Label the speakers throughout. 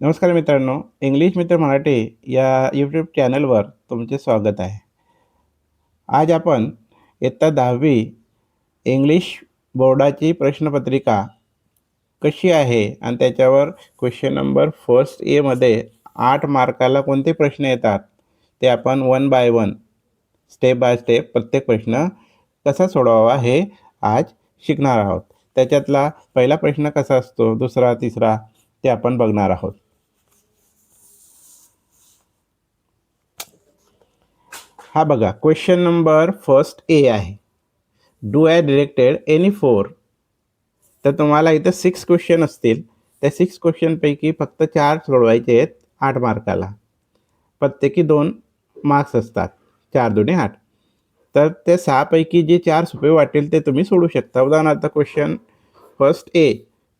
Speaker 1: नमस्कार मित्रांनो, इंग्लिश मित्र मराठी या यूट्यूब चॅनलवर तुमचे स्वागत आहे. आज आपण इयत्ता 10वी इंग्लिश बोर्डाची प्रश्नपत्रिका कशी आहे आणि त्याच्यावर क्वेश्चन नंबर फर्स्ट एमध्ये 8 मार्काला कोणते प्रश्न येतात ते आपण one by one step by step प्रत्येक प्रश्न कसा सोडवावा हे आज शिकणार आहोत. त्याच्यातला पहिला प्रश्न कसा असतो, दुसरा, तिसरा ते आपण बघणार आहोत. हा बघा, क्वेश्चन नंबर फर्स्ट ए आहे. Do I directed any four. तर तुम्हाला इथं 6 क्वेश्चन असतील. त्या 6 क्वेश्चनपैकी फक्त 4 सोडवायचे आहेत 8 मार्काला. प्रत्येकी 2 मार्क्स असतात. 4 दुणे 8. तर ते 6 पैकी जे 4 सोपे वाटेल ते तुम्ही सोडू शकता. उदाहरणार्थ क्वेश्चन फर्स्ट ए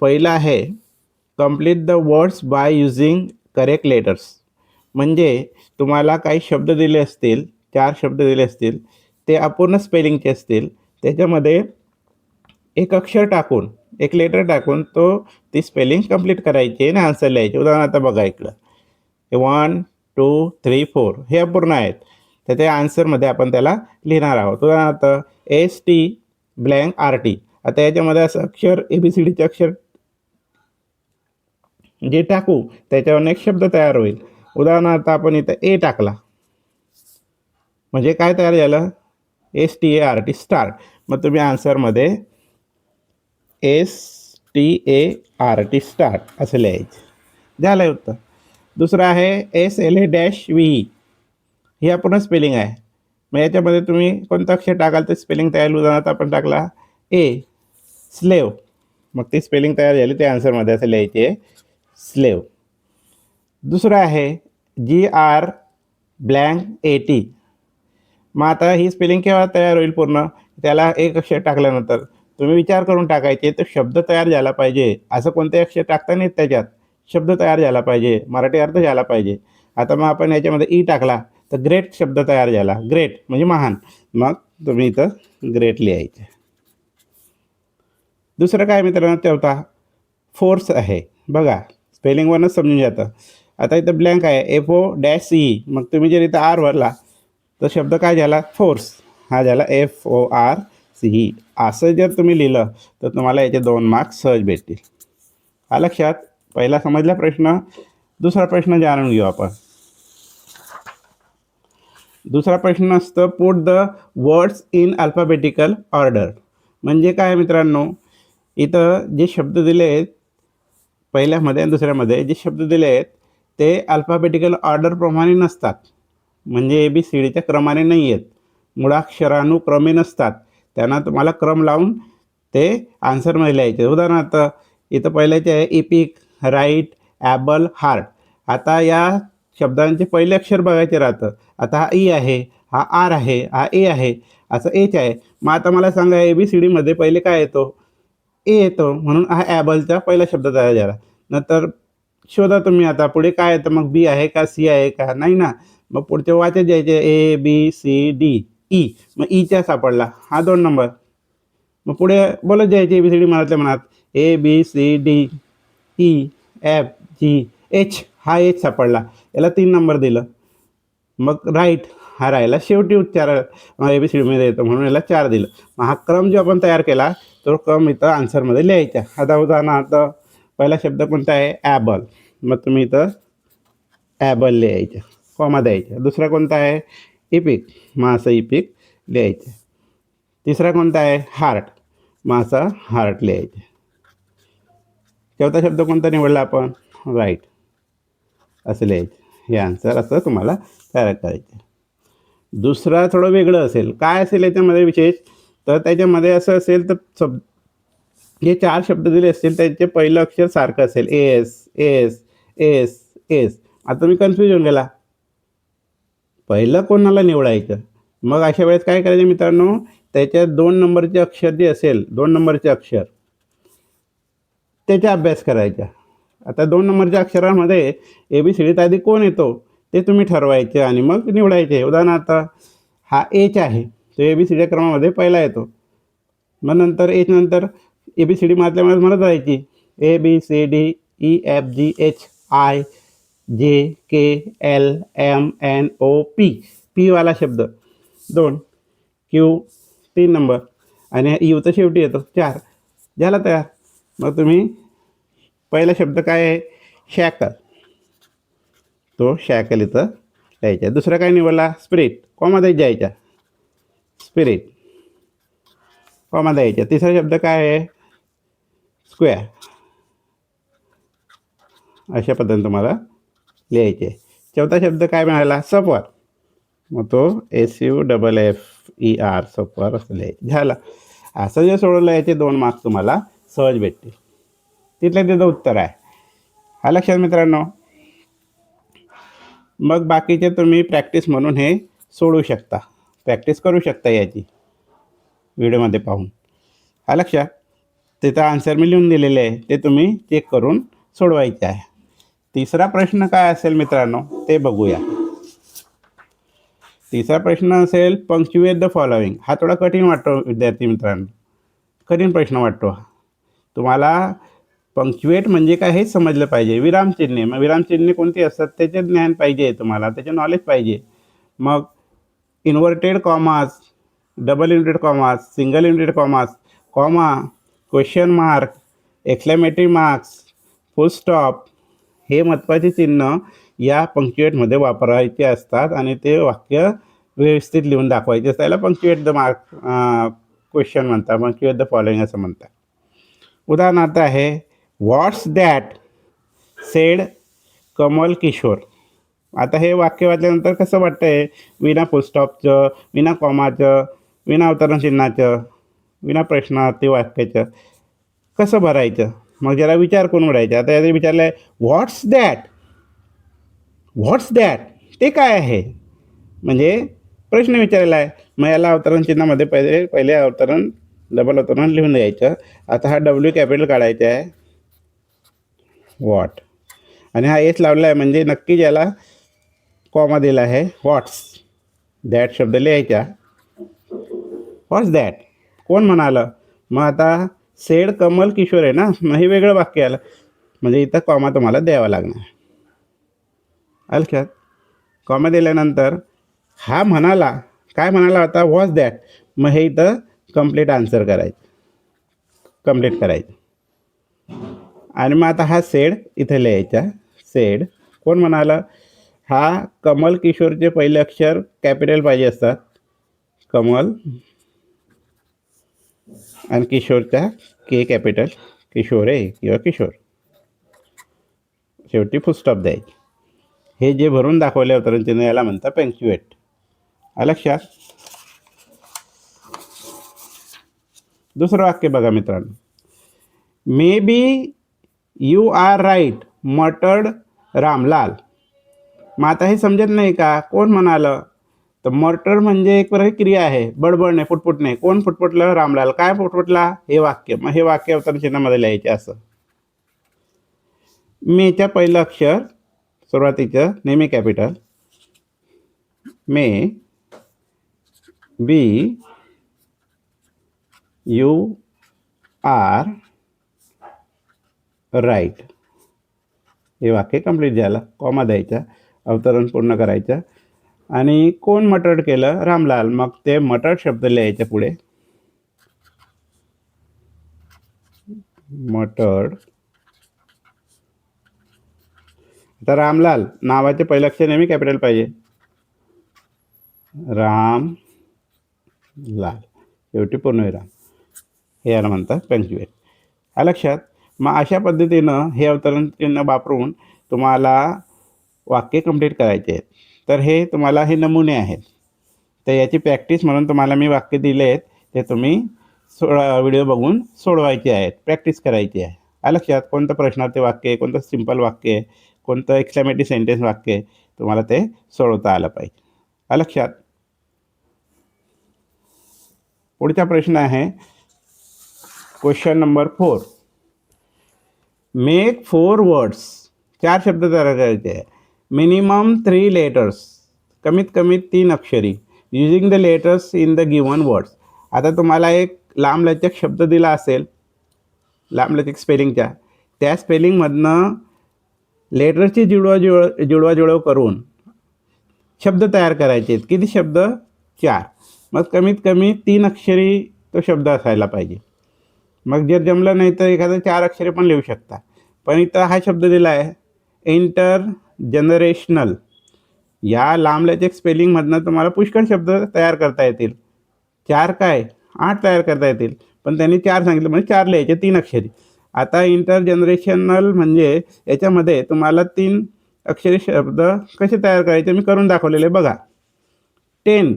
Speaker 1: पहिला आहे, complete the words by using correct letters. म्हणजे तुम्हाला काही शब्द दिले असतील, 4 शब्द दिले असतील, ते अपूर्ण स्पेलिंगचे असतील. त्याच्यामध्ये एक अक्षर टाकून, एक लेटर टाकून ती स्पेलिंग कंप्लीट करायची आणि आन्सर लिहायचे. उदाहरणार्थ बघा इकडं 1 2 3 4 हे अपूर्ण आहेत. तर त्या आन्सरमध्ये आपण त्याला लिहिणार आहोत. उदाहरणार्थ ST ब्लँक RT. आता याच्यामध्ये असं अक्षर ABCDचे अक्षर जे टाकू त्याच्यावर एक शब्द तयार होईल. उदाहरणार्थ आपण इथं ए टाकला म्हणजे काय तयार झालं, START स्टार्ट. मग तुम्ही आन्सरमध्ये START स्टार्ट असं लिहायचं. झालं उत्तर. दुसरं आहे SLA-VE. ही अपूर्ण स्पेलिंग आहे. मग याच्यामध्ये तुम्ही कोणतं अक्षर टाकाल ते स्पेलिंग तयार. उदाहरणार्थ आपण टाकला ए स्लेव, मग ती स्पेलिंग तयार झाली. ते आन्सरमध्ये असं लिहायचे स्लेव. दुसरं आहे GR ब्लँक AT. मग आता ही स्पेलिंग केव्हा तयार होईल पूर्ण, त्याला एक अक्षर टाकल्यानंतर तुम्ही विचार करून टाकायचे. तर शब्द तयार झाला पाहिजे. असं कोणते अक्षर टाकता नाहीत, त्याच्यात शब्द तयार झाला पाहिजे, मराठी अर्थ झाला पाहिजे. आता मग आपण याच्यामध्ये ई टाकला तर ग्रेट शब्द तयार झाला. ग्रेट म्हणजे महान. मग तुम्ही इथं ग्रेट लिहायचे. दुसरं काय मित्रांनो, चौथा फोर्स आहे. बघा स्पेलिंगवरच समजून जातं. आता इथं ब्लँक आहे FOCE. मग तुम्ही जर इथं आर भरला तर शब्द काय झाला, फोर्स. हा झाला FORCE. असं जर तुम्ही लिहिलं तर तुम्हाला याचे 2 मार्क्स सहज भेटतील. हा लक्षात. पहिला समजला प्रश्न. दुसरा प्रश्न जाणून घेऊ आपण. दुसरा प्रश्न असतं put the words in alphabetical order. म्हणजे काय मित्रांनो, इथं जे शब्द दिले आहेत पहिल्यामध्ये आणि दुसऱ्यामध्ये जे शब्द दिले आहेत ते अल्फाबेटिकल ऑर्डरप्रमाणे नसतात. म्हणजे ABCDच्या क्रमाने नाही आहेत, मुळाक्षरानुक्रमे नसतात. त्यांना तुम्हाला क्रम लावून ते आन्सरमध्ये लिहायचे. उदाहरणार्थ इथं पहिल्याचे आहे इपिक, राईट, ॲबल, हार्ट. आता या शब्दांचे पहिले अक्षर बघायचे राहतं. आता हा ई आहे, हा आर आहे, हा ए आहे, असं एच आहे. मग आता मला सांगा ABCDमध्ये पहिले काय येतो, ए येतो. म्हणून हा ॲबलचा पहिला शब्द तयार झाला. नंतर शोधा तुम्ही आता पुढे काय येतं, मग बी आहे का, सी आहे का, नाही ना. मग पुढचे वाचत जायचे ABCD ई. मग ईच्या सापडला, हा 2 नंबर. मग पुढे बोलत जायचे ABCD मनातल्या मनात ABCD EFGH. हा एच सापडला, याला 3 नंबर दिलं. मग राईट हा राहिला शेवटी उच्चार ABCDमध्ये येतो म्हणून याला 4 दिलं. मग हा क्रम जो आपण तयार केला तो क्रम इथं आन्सरमध्ये लिहायचा. आता उदाहरणार्थ पहिला शब्द कोणता आहे, ॲबल. मग तुम्ही इथं ॲबल लिहायचं, कॉमा द्यायचा. दुसरा कोणता आहे, इपिक. मग असं इपिक लिहायचं. तिसरा कोणता आहे, हार्ट. मग असं हार्ट लिहायचं. चौथा शब्द कोणता निवडला आपण, राईट असं लिहायचं. हे आन्सर असं तुम्हाला तयार करायचं. दुसरा थोडं वेगळं असेल. काय असेल याच्यामध्ये विशेष, तर त्याच्यामध्ये असं असेल तर जे 4 शब्द दिले असतील त्यांचे पहिलं अक्षर सारखं असेल, एस. आता तुम्ही कन्फ्यूज होऊन गेला, पहिलं कोणाला निवडायचं. मग अशा वेळेस काय करायचं मित्रांनो, त्याच्यात 2 नंबरचे अक्षर जे असेल, 2 नंबरचे अक्षर त्याचा अभ्यास करायचा. आता 2 नंबरच्या अक्षरामध्ये ABCDत आधी कोण येतो ते तुम्ही ठरवायचे आणि मग निवडायचे. उदाहरणार्थ हा एच आहे, तो ABCD क्रमामध्ये पहिला येतो. मग नंतर एच नंतर ABCD मारल्यामुळे म्हणत राहायची ABCDEFGH. I JKLMNOP, पीवाला शब्द 2, Q 3 नंबर आणि यू तर शेवटी येतो 4. झाला तयार. मग तुम्ही पहिला शब्द काय आहे? शॅकल. तो शॅकल इथं लिहायचा. दुसरा काय निवडला? स्पिरिट. कॉमा द्यायच्या. स्पिरिट कॉमा द्यायच्या. तिसरा शब्द काय आहे? स्क्वेअर. अशा पद्धतीने तुम्हाला लिहायचे. चौथा शब्द काय मिळाला? सफर. मग तो SUFFER सफर असं लिहायचं. झालं. असं जे सोडवलं याचे 2 मार्क्स तुम्हाला सहज भेटतील. तिथल्या तिथं उत्तर आहे. हा लक्षात मित्रांनो. मग बाकीचे तुम्ही प्रॅक्टिस म्हणून हे सोडू शकता, प्रॅक्टिस करू शकता याची व्हिडिओमध्ये पाहून. हा लक्षात. तिथं आन्सर मी लिहून दिलेले आहे, ते तुम्ही चेक करून सोडवायचे आहे. तिसरा प्रश्न काय असेल मित्रांनो ते बघूया. तिसरा प्रश्न असेल पंक्च्युएट द फॉलोइंग. हा थोडा कठीण वाटतो विद्यार्थी मित्रांनो, कठीण प्रश्न वाटतो. तुम्हाला पंक्च्युएट म्हणजे काय हे समजलं पाहिजे. विरामचिन्हे, मग विरामचिन्हे कोणती असतात त्याचे ज्ञान पाहिजे तुम्हाला, त्याचे नॉलेज पाहिजे. मग inverted commas, double inverted commas, single inverted commas, comma, question mark, exclamatory marks, फुल स्टॉप हे महत्त्वाचे चिन्ह या पंक्च्युएटमध्ये वापरायचे असतात आणि ते वाक्य व्यवस्थित लिहून दाखवायचे असतात. त्याला पंक्च्युएट द मार्क क्वेश्चन म्हणतात, पंक्च्युएट द फॉलोइंग असं म्हणतात. उदाहरणार्थ आहे व्हॉट्स दॅट सेड कमल किशोर. आता हे वाक्य वाचल्यानंतर कसं वाटतं आहे? विना फुलस्टॉपचं, विना कॉमाचं, विना अवतरण चिन्हाचं, विना प्रश्नार्थी वाक्याचं कसं भरायचं? मग जरा विचार करून भरायचं. आता याने विचारलं आहे व्हॉट्स दॅट. व्हॉट्स दॅट ते काय आहे? म्हणजे प्रश्न विचारलेला आहे. मग याला अवतरण चिन्हामध्ये पहिले अवतरण, डबल अवतरण लिहून द्यायचं. आता हा W कॅपिटल काढायचा आहे, वॉट, आणि हा एस लावला आहे म्हणजे नक्की ज्याला कॉमा दिला आहे. व्हॉट्स दॅट शब्द लिहायचा. व्हॉट्स दॅट कोण म्हणालं? मग आता सेड कमल किशोर आहे ना, मग हे वेगळं वाक्य आलं म्हणजे इथं कॉमा तुम्हाला द्यावा लागणार. लक्षात. कॉमा दिल्यानंतर हा म्हणाला, काय म्हणाला होता? व्हॉट्स दॅट. मग हे इथं कंप्लीट आन्सर करायचं, कंप्लीट करायचं. आणि मग आता हा सेड इथे लिहायचा. सेड कोण म्हणाला? हा कमल किशोरचे पहिले अक्षर कॅपिटल पाहिजे असतात, कमल, आणि किशोरचा के कॅपिटल, किशोर आहे किंवा किशोर, शेवटी फुलस्टॉप द्यायची. हे जे भरून दाखवले अवतरण चिन्ह याला म्हणतात पंक्च्युएट. लक्षात. दुसरं वाक्य बघा मित्रांनो. Maybe you are right mattered Ramlal. मग आता हे समजत नाही का? कोण म्हणालं? तर मर्टर म्हणजे एक प्रकारे क्रिया आहे, बडबडणे, फुटफुटणे. कोण फुटफुटलं? रामलाल. काय फुटफुटला? हे वाक्य. मग हे वाक्य अवतरण चिन्हामध्ये लिहायचे असं. मेच्या पहिलं अक्षर सुरुवातीचं नेहमी capital. Maybe you are right. हे वाक्य कंप्लीट झालं. कॉमा द्यायचा, अवतरण पूर्ण करायचं. आणि कोण मटर्ड केलं? रामलाल. मग ते मटर्ड शब्द लिहायचे पुढे. मटर्ड. आता रामलाल नावाचे पहिलं अक्षर नेहमी कॅपिटल पाहिजे. राम लाल, शेवटी पूर्णविराम. हे याला म्हणतात पंक्च्युएट. लक्षात. मग अशा पद्धतीनं हे अवतरण चिन्ह वापरून तुम्हाला वाक्य कंप्लीट करायचे आहेत. तर हे तुम्हाला हे नमुने आहेत. तर याची प्रॅक्टिस म्हणून तुम्हाला मी वाक्य दिले आहेत, ते तुम्ही व्हिडिओ बघून सोडवायचे आहेत, प्रॅक्टिस करायची आहे. लक्षात. कोणतं प्रश्नार्थी वाक्य आहे, कोणतं सिम्पल वाक्य आहे, कोणतं एक्सक्लेमेटरी सेंटेन्स वाक्य आहे, तुम्हाला ते सोडवता आलं पाहिजे. लक्षात. पुढचा प्रश्न आहे क्वेश्चन नंबर 4. Make 4 words. 4 शब्द तयार करायचे आहे. Minimum 3 letters. कमीत कमी 3 अक्षरी. Using the letters in the given words. आता तुम्हाला एक लांबलचक शब्द दिला असेल, लांबलचक स्पेलिंगच्या, त्या स्पेलिंगमधनं लेटरची जुळवाजुळव करून शब्द तयार करायचे आहेत. किती शब्द? 4. मग कमीत कमी 3 अक्षरी तो शब्द असायला पाहिजे. मग जर जमलं नाही तर एखादं 4 अक्षरे पण लिहू शकता. पण इथं हा शब्द दिला आहे इंटरजनरेशनल. या लांबलचक स्पेलिंगमधनं तुम्हाला पुष्कळ शब्द तयार करता येतील. 4 काय 8 तयार करता येतील. पण त्यांनी 4 सांगितलं म्हणजे 4 लिहायचे 3 अक्षरी. आता इंटरजनरेशनल म्हणजे याच्यामध्ये तुम्हाला 3 अक्षरी शब्द कसे तयार करायचे मी करून दाखवलेले बघा. 10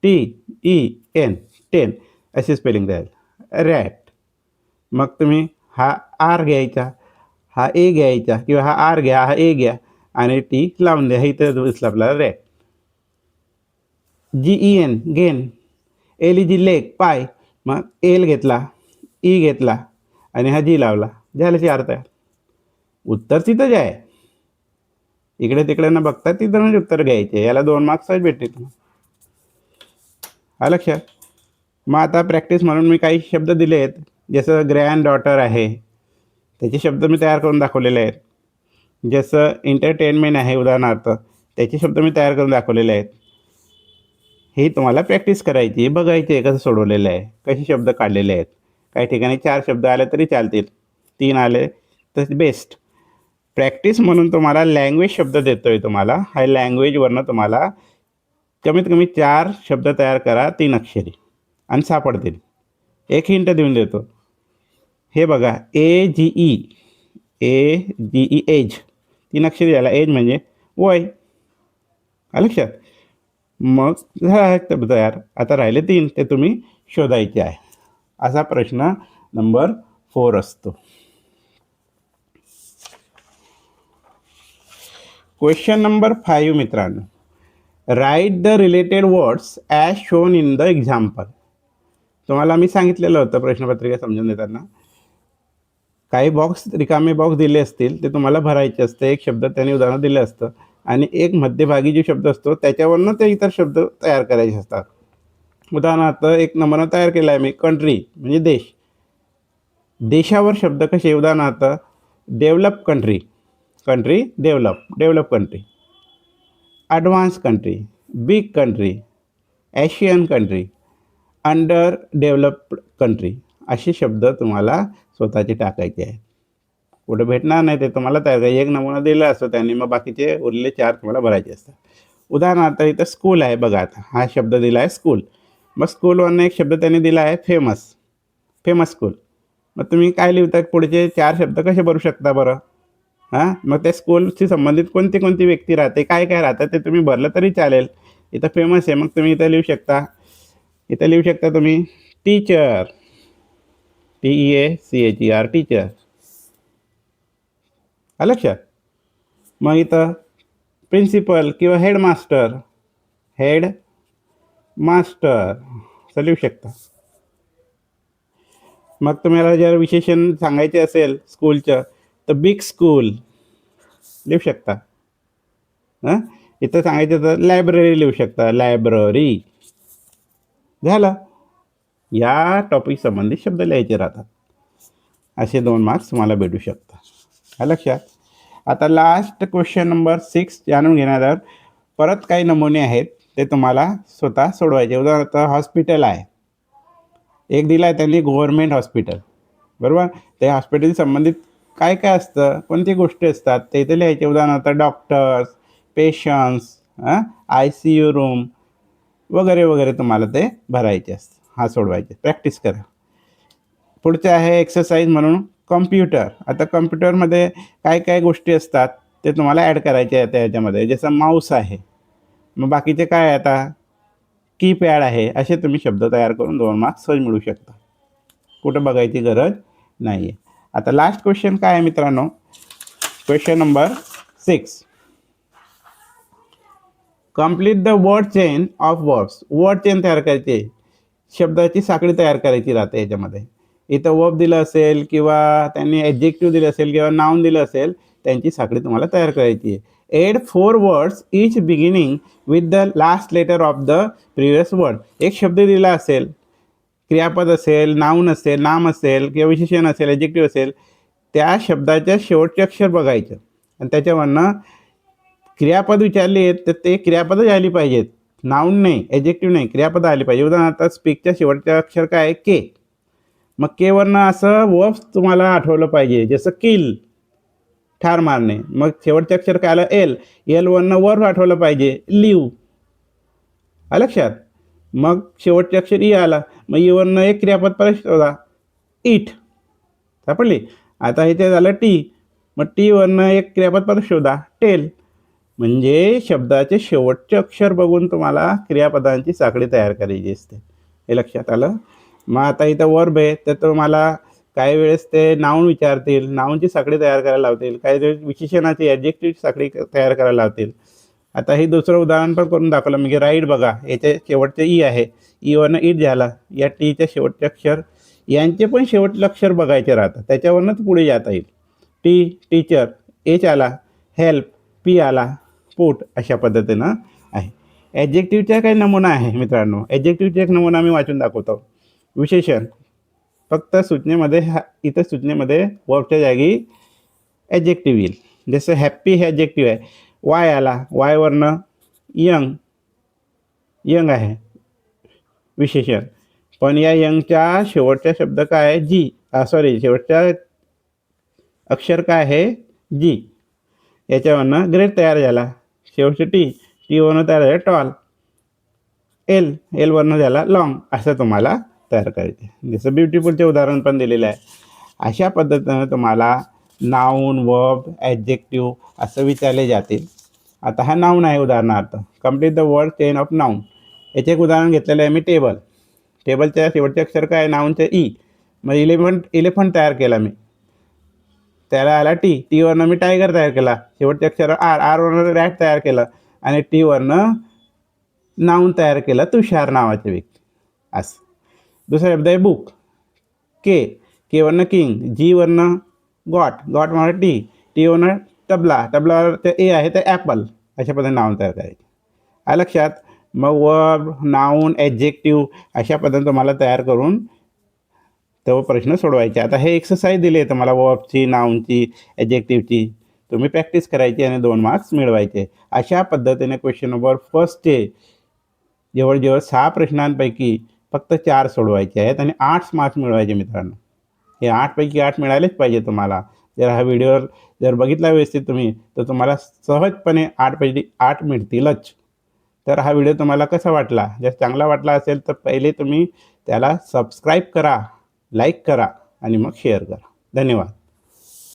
Speaker 1: TEN 10 अशी स्पेलिंग द्याल. रॅट. मग तुम्ही हा आर घ्यायचा, हा ए घ्यायचा किंवा हा आर घ्या, हा ए घ्या आणि टी लावून द्या. इथं दिसलं आपल्याला रॅट. GEN गेन. LEG लेग पाय. मग एल घेतला, ई घेतला आणि हा जी लावला. झालं 4 तयार. उत्तर तिथंच आहे. इकडे तिकडे न बघता तिथं उत्तर घ्यायचे. याला 2 मार्क्सच भेटतील. हा लक्षात. मग आता प्रॅक्टिस म्हणून मी काही शब्द दिले आहेत. जसं ग्रँड डॉटर आहे, त्याचे शब्द मी तयार करून दाखवलेले आहेत. जसं एंटरटेनमेंट आहे उदाहरणार्थ, त्याचे शब्द मी तयार करून दाखवलेले आहेत. हे तुम्हाला प्रॅक्टिस करायची, बघायचे आहे कसं सोडवलेलं आहे, कसे शब्द काढलेले आहेत. काही ठिकाणी 4 शब्द आले तरी चालतील, 3 आले तर बेस्ट. प्रॅक्टिस म्हणून तुम्हाला लँग्वेज शब्द देतोय तुम्हाला. हा लँग्वेजवरनं तुम्हाला कमीत कमी 4 शब्द तयार करा 3 अक्षरी आणि सापडतील. एक हिंट देऊन देतो. हे बघा AGE एज 3 अक्षरी झाला. एज म्हणजे वय. लक्षात. मग झाला शब्द तयार. आता राहिले 3 ते तुम्ही शोधायचे आहे. असा प्रश्न नंबर 4 असतो. क्वेश्चन नंबर 5 मित्रांनो. Write the related words as shown in the example. तुम्हाला मी सांगितलेलं होतं प्रश्नपत्रिका समजून देताना, काही बॉक्स रिकामे बॉक्स दिले असतील ते तुम्हाला भरायचे असते. एक शब्द त्यांनी उदाहरण दिलं असतं आणि एक मध्यभागी जो शब्द असतो त्याच्यावरनं ते इतर शब्द तयार करायचे असतात. उदाहरणार्थ एक नमुना तयार केला आहे मी. कंट्री म्हणजे देश. देशावर शब्द कसे? उदाहरणार्थ develop country, country develop country. Advance country, big country, Asian country, under developed country. असे शब्द तुम्हाला स्वतःचे टाकायचे आहेत. कुठे भेटणार नाही ते तुम्हाला तयार करायचे. एक नमुना दिला असतो त्यांनी, मग बाकीचे उरलेले 4 तुम्हाला भरायचे असतात. उदाहरणार्थ इथं स्कूल आहे बघा. आता हा शब्द दिला आहे स्कूल. मग स्कूलवरनं एक शब्द त्यांनी दिला आहे फेमस, फेमस स्कूल. मग तुम्ही काय लिहिता? पुढचे 4 शब्द कसे भरू शकता बरं? हां, मग त्या स्कूलशी संबंधित कोणती व्यक्ती राहते, काय राहतं ते तुम्ही भरलं तरी चालेल. इथं फेमस आहे, मग तुम्ही इथं लिहू शकता. इथं लिहू शकता तुम्ही टीचर, TEACHER टीचर. लक्षात. मग इथं प्रिन्सिपल किंवा हेडमास्टर, हेड मास्टर असं लिहू शकता. मग तुम्हाला जर विशेषण सांगायचे असेल स्कूलचं तर बिग स्कूल लिहू शकता. इथं सांगायचं तर लायब्ररी लिहू शकता, लायब्ररी. झालं. या टॉपिक संबंधित शब्द लिहायचे राहतात. असे 2 मार्क्स तुम्हाला भेटू शकतात. लक्षात. आता लास्ट क्वेश्चन नंबर 6 जाणून घेण्यावर परत काही नमुने आहेत ते तुम्हाला स्वतः सोडवायचे. उदाहरणार्थ हॉस्पिटल आहे. एक दिला आहे त्यांनी गव्हर्नमेंट हॉस्पिटल, बरोबर. त्या हॉस्पिटलशी संबंधित काय असतं, कोणती गोष्टी असतात ते इथे लिहायचे. उदाहरणार्थ डॉक्टर्स, पेशंट्स, ICU रूम वगैरे वगैरे तुम्हाला ते भरायचे असतं. हा सोडवायचे. प्रॅक्टिस करा. पुढचे आहे एक्सरसाइज म्हणून कम्प्युटर. आता कम्प्युटरमध्ये काय गोष्टी असतात ते तुम्हाला ॲड करायचे आहे त्याच्यामध्ये. जसं माऊस आहे, मग बाकीचे काय आहे आता कीपॅड आहे. असे तुम्ही शब्द तयार करून 2 मार्क्स सहज मिळू शकता. कुठं बघायची गरज नाही आहे. आता लास्ट क्वेश्चन काय आहे मित्रांनो? Question number 6. Complete the word chain of words. Word chain तयार करायची, शब्दाची साखळी तयार करायची राहते याच्यामध्ये. इथं वर्ब दिलं असेल किंवा त्यांनी ॲडजेक्टिव्ह दिलं असेल किंवा नाउन दिलं असेल, त्यांची साखळी तुम्हाला तयार करायची आहे. Add 4 words each beginning with the last letter of the previous word. एक शब्द दिला असेल, क्रियापद असेल, नाउन असेल, नाम असेल किंवा विशेषण असेल, ॲडजेक्टिव्ह असेल, त्या शब्दाच्या शेवटचे अक्षर बघायचं आणि त्याच्यावरनं क्रियापद विचारली आहेत तर ते क्रियापदच आली पाहिजेत, नाऊन नाही, ॲडजेक्टिव्ह नाही, क्रियापद आली पाहिजे. उदाहरणार्थ स्पीकच्या शेवटचं अक्षर काय आहे? के. मग के वरनं असं वर्ब तुम्हाला आठवलं पाहिजे, जसं किल, ठार मारणे. मग शेवटचं अक्षर काय आलं? एल. एल वरनं वर्ब आठवलं पाहिजे, लिव्ह. आलं लक्षात? मग शेवटचे अक्षर ई आला, मग ई वरनं एक क्रियापद परत शोधा, इट. सापडली? आता इथे झालं टी, मग टी वरनं एक क्रियापद परत शोधा, टेल. म्हणजे शब्दाचे शेवटचे अक्षर बघून तुम्हाला क्रियापदांची साखळी तयार करायची असते. हे लक्षात आलं? मग आता इथं वर्ब आहे तर तुम्हाला काही वेळेस ते नाऊन विचारतील, नाऊनची साखळी तयार करायला लावतील, काही वेळेस विशेषणाची ॲडजेक्टिव्हची साखळी तयार करायला लावतील. आता हे दुसरं उदाहरण पण करून दाखवलं. म्हणजे राईट बघा, याचे शेवटचे ई आहे, ईवरनं इट झाला, या टीच्या शेवटचे अक्षर यांचे पण शेवटचे अक्षर बघायचे राहतात, त्याच्यावरनंच पुढे जाता येईल. टी, टीचर, एच आला, हेल्प, पी आला, पुट, अशा पद्धतीनं आहे. ॲडजेक्टिव्हचा काही नमुना आहे मित्रांनो. ॲडजेक्टिव्हचा एक नमुना मी वाचून दाखवतो. विशेषण फक्त सूचनेमध्ये इथं सूचनेमध्ये वर्बच्या जागी ॲडजेक्टिव्ह येईल. जसं हॅप्पी हे ॲडजेक्टिव्ह आहे, वाय आला, वायवरनं यंग, यंग आहे विशेषण. पण या यंगच्या शेवटचा शब्द काय आहे? जी. शेवटचा अक्षर काय आहे? जी. याच्यावरनं ग्रेट तयार झाला, शेवटचे टी, टीवरनं तयार झाला टॉल, एल, एलवरनं झाला लॉंग. असं तुम्हाला तयार करायचे. जसं ब्युटिफुलचे उदाहरण पण दिलेलं आहे. अशा पद्धतीनं तुम्हाला नाऊन, वर्ब, ॲडजेक्टिव्ह असं विचारले जातील. आता हा नाऊन आहे उदाहरणार्थ, complete the word chain of noun. याचे एक उदाहरण घेतलेलं आहे मी, टेबल. टेबलच्या शेवटचे अक्षर काय आहे? नाऊनचे ई. मग इलेफंट तयार केला मी, त्याला आला टी, टीवरनं मी टायगर तयार केला, शेवटचे अक्षर आर, आरवरनं रॅट तयार केलं आणि टीवरनं नाऊन तयार केलं, तुषार नावाचे व्यक्ती. असं. दुसरा शब्द आहे बुक, के, केवरनं किंग, जीवरनं गॉट, गॉट म्हणा टी, टीवरनं तबला, तबलावर ए आहे तर ॲपल. अशा पद्धतीने नाऊन तयार करायचे. आलं लक्षात? मग वर्ब, नाऊन, ॲडजेक्टिव्ह अशा पद्धतीने तुम्हाला तयार करून तो प्रश्न सोडवायचे. आता हे एक्सरसाइज दिली आहे तुम्हाला, वर्बची, नाऊनची, ॲडजेक्टिव्हची. तुम्ही प्रॅक्टिस करायची आणि 2 मार्क्स मिळवायचे. अशा पद्धतीने क्वेश्चन नंबर फर्स्टचे जवळजवळ 6 प्रश्नांपैकी फक्त 4 सोडवायचे आहेत आणि 8 मार्क्स मिळवायचे मित्रांनो. हे 8 पैकी 8 मिळालेच पाहिजे तुम्हाला. जर हा व्हिडिओ जर बघितला व्यवस्थित तुम्ही तर तुम्हाला सहजपणे 8 पैकी 8 मिळतीलच. तर हा व्हिडिओ तुम्हाला कसा वाटला? जर चांगला वाटला असेल तर पहिले तुम्ही त्याला सबस्क्राईब करा, लाईक करा आणि मग शेअर करा. धन्यवाद.